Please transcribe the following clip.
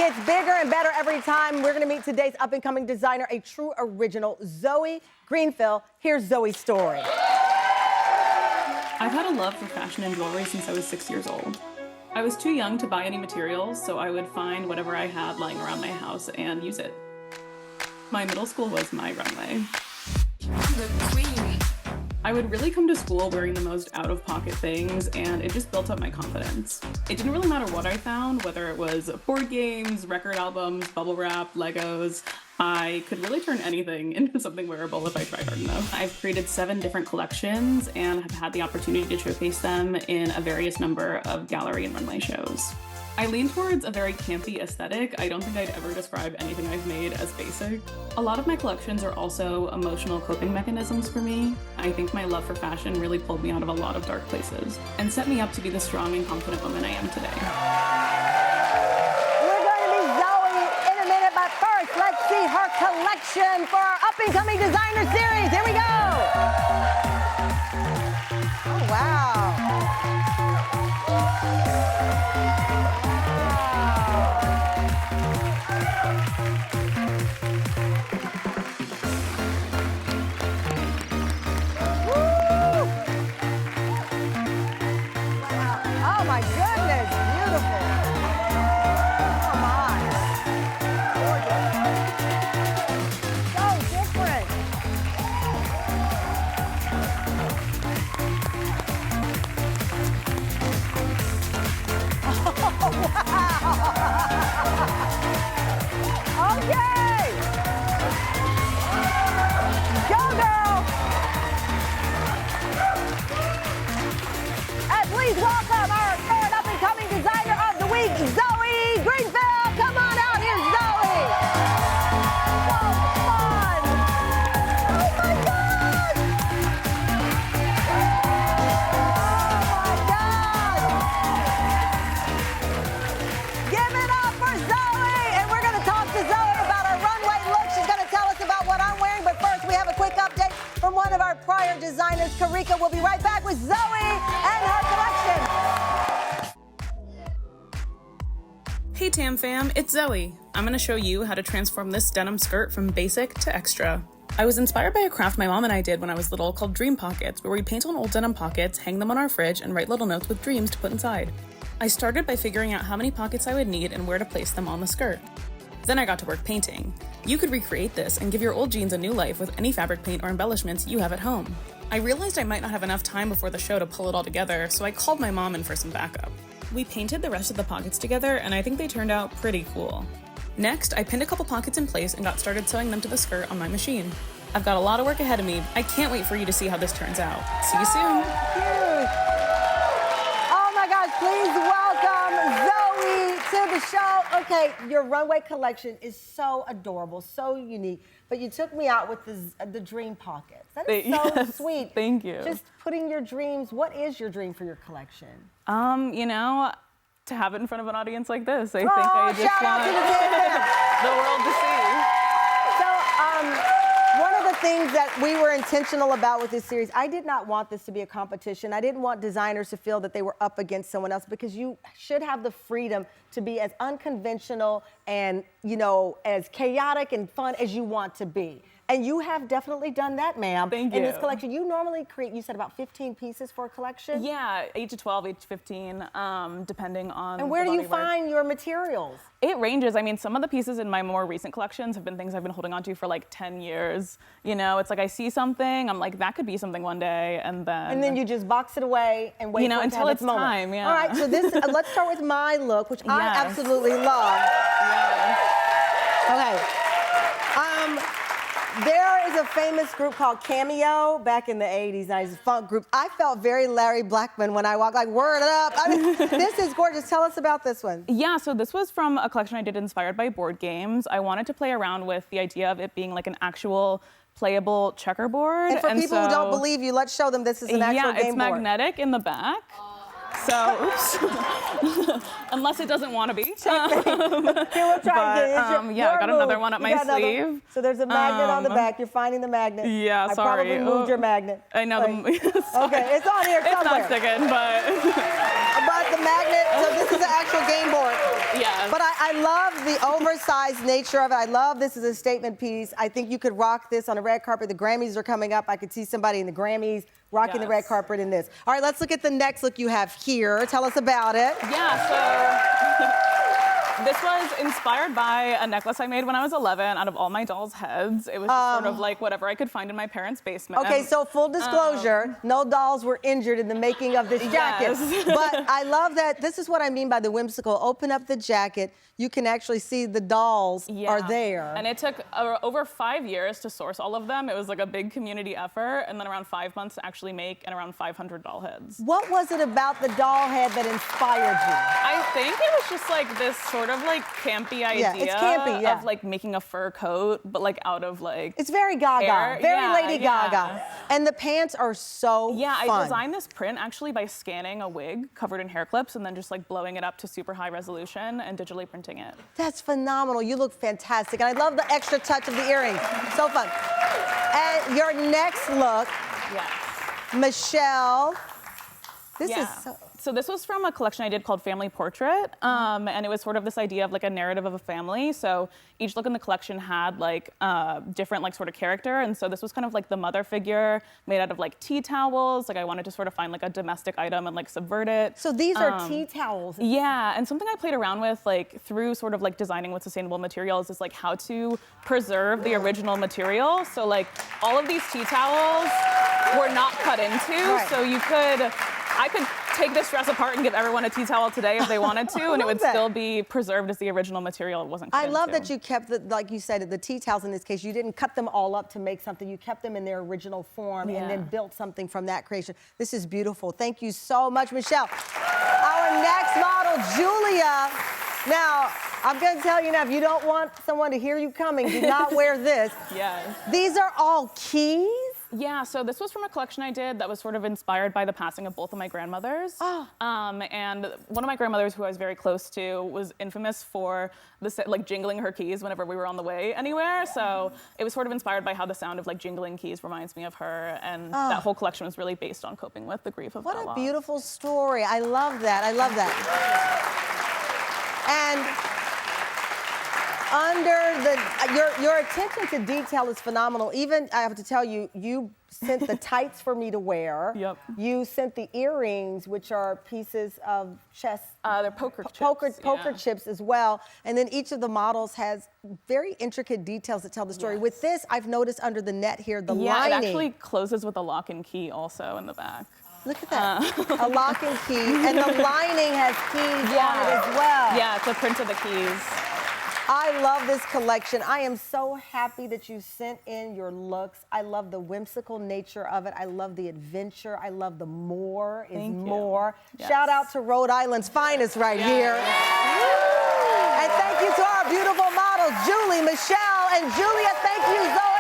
gets bigger and better every time. We're gonna meet today's up-and-coming designer, a true original, Zoe Grinfeld. Here's Zoe's story. I've had a love for fashion and jewelry since I was 6 years old. I was too young to buy any materials, so I would find whatever I had lying around my house and use it. My middle school was my runway. The queen. I would really come to school wearing the most out-of-pocket things, and it just built up my confidence. It didn't really matter what I found, whether it was board games, record albums, bubble wrap, Legos. I could really turn anything into something wearable if I tried hard enough. I've created 7 different collections and have had the opportunity to showcase them in a various number of gallery and runway shows. I lean towards a very campy aesthetic. I don't think I'd ever describe anything I've made as basic. A lot of my collections are also emotional coping mechanisms for me. I think my love for fashion really pulled me out of a lot of dark places and set me up to be the strong and confident woman I am today. We're going to meet Zoe in a minute, but first, let's see her collection for our up-and-coming designer series. Here we go. Oh, wow. Please welcome our third up-and-coming designer of the week, Zoe Grinfeld. Come on out, here's Zoe. So fun. Oh my God. Oh my God. Give it up for Zoe. And we're going to talk to Zoe about her runway look. She's going to tell us about what I'm wearing. But first, we have a quick update from one of our prior designers, Karika. We'll be right back with Zoe and her collection. Hey Tam fam, it's Zoe. I'm gonna show you how to transform this denim skirt from basic to extra. I was inspired by a craft my mom and I did when I was little called Dream Pockets, where we paint on old denim pockets, hang them on our fridge, and write little notes with dreams to put inside. I started by figuring out how many pockets I would need and where to place them on the skirt. Then I got to work painting. You could recreate this and give your old jeans a new life with any fabric paint or embellishments you have at home. I realized I might not have enough time before the show to pull it all together, so I called my mom in for some backup. We painted the rest of the pockets together, and I think they turned out pretty cool. Next, I pinned a couple pockets in place and got started sewing them to the skirt on my machine. I've got a lot of work ahead of me. I can't wait for you to see how this turns out. See you soon. Cute. Oh my gosh, please welcome Zoe to the show. Okay, your runway collection is so adorable, so unique, but you took me out with the dream pockets. That is so sweet. Thank you. Just putting your dreams, what is your dream for your collection? You know, to have it in front of an audience like this. I think I just shout out want to the world to see. So, one of the things that we were intentional about with this series, I did not want this to be a competition. I didn't want designers to feel that they were up against someone else, because you should have the freedom to be as unconventional and, you know, as chaotic and fun as you want to be. And you have definitely done that, ma'am. Thank you. In this collection, you normally create, you said about 15 pieces for a collection? Yeah, 8 to 12, 8 to 15, depending on And where do you find your materials? It ranges. I mean, some of the pieces in my more recent collections have been things I've been holding on to for like 10 years. You know, it's like I see something, I'm like, that could be something one day, and then you just box it away and wait, you know, for it until to have it's its moment. time. Yeah. All right, so this, let's start with my look, which I absolutely love. Yes. Okay. There is a famous group called Cameo back in the 80s, nice funk group. I felt very Larry Blackman when I walked, like, word up. I mean, this is gorgeous. Tell us about this one. Yeah, so this was from a collection I did inspired by board games. I wanted to play around with the idea of it being like an actual playable checkerboard. And for people who don't believe you, let's show them this is an actual game board. Yeah, it's magnetic in the back. So, oops. Unless it doesn't want to be. Here, we'll try again. Yeah, I got another one up my sleeve. So there's a magnet on the back. You're finding the magnet. Yeah, I sorry. probably moved your magnet. I know. Okay, it's on here somewhere. It's not sticking, but... But the magnet, so this is an actual game board. Yeah. But I I love the oversized nature of it. I love this as a statement piece. I think you could rock this on a red carpet. The Grammys are coming up. I could see somebody in the Grammys rocking the red carpet in this. All right, let's look at the next look you have here. Tell us about it. Yeah, so this was inspired by a necklace I made when I was 11 out of all my dolls' heads. It was just sort of like whatever I could find in my parents' basement. Okay, so full disclosure, no dolls were injured in the making of this jacket. Yes. But I love that. This is what I mean by the whimsical. Open up the jacket. You can actually see the dolls are there. And it took over 5 years to source all of them. It was like a big community effort, and then around 5 months to actually make, and around 500 doll heads. What was it about the doll head that inspired you? I think it was just like this sort of like campy idea it's campy, of like making a fur coat, but like out of like It's very Gaga, hair. very Lady Gaga. And the pants are so fun. I designed this print actually by scanning a wig covered in hair clips and then just like blowing it up to super high resolution and digitally printing it. That's phenomenal. You look fantastic. And I love the extra touch of the earrings. So fun. And your next look, Michelle, this is so this was from a collection I did called Family Portrait, and it was sort of this idea of like a narrative of a family. So each look in the collection had like different like sort of character, and so this was kind of like the mother figure made out of like tea towels. Like I wanted to sort of find like a domestic item and like subvert it. So these are tea towels. Yeah, and something I played around with like through sort of like designing with sustainable materials is like how to preserve the original material. So like all of these tea towels were not cut into, so I could take this dress apart and give everyone a tea towel today if they wanted to, and it would still be preserved as the original material. It wasn't cut I love into. that you kept, like you said, the tea towels in this case, you didn't cut them all up to make something. You kept them in their original form and then built something from that creation. This is beautiful. Thank you so much, Michelle. Our next model, Julia. Now, I'm going to tell you now, if you don't want someone to hear you coming, do not wear this. These are all keys? Yeah, so this was from a collection I did that was sort of inspired by the passing of both of my grandmothers. And one of my grandmothers, who I was very close to, was infamous for like jingling her keys whenever we were on the way anywhere. So it was sort of inspired by how the sound of like jingling keys reminds me of her. And that whole collection was really based on coping with the grief of that loss. What a beautiful story. I love that. I love that. And your attention to detail is phenomenal. Even, I have to tell you, you sent the tights for me to wear. You sent the earrings, which are pieces of chess. They're poker chips. Poker chips as well. And then each of the models has very intricate details that tell the story. With this, I've noticed under the net here, the lining. It actually closes with a lock and key also in the back. Look at that, a lock and key. And the lining has keys on it as well. Yeah, it's a print of the keys. I love this collection. I am so happy that you sent in your looks. I love the whimsical nature of it. I love the adventure. I love the more is more. Shout out to Rhode Island's finest right here. And thank you to our beautiful models, Julie, Michelle, and Julia. Thank you, Zoe.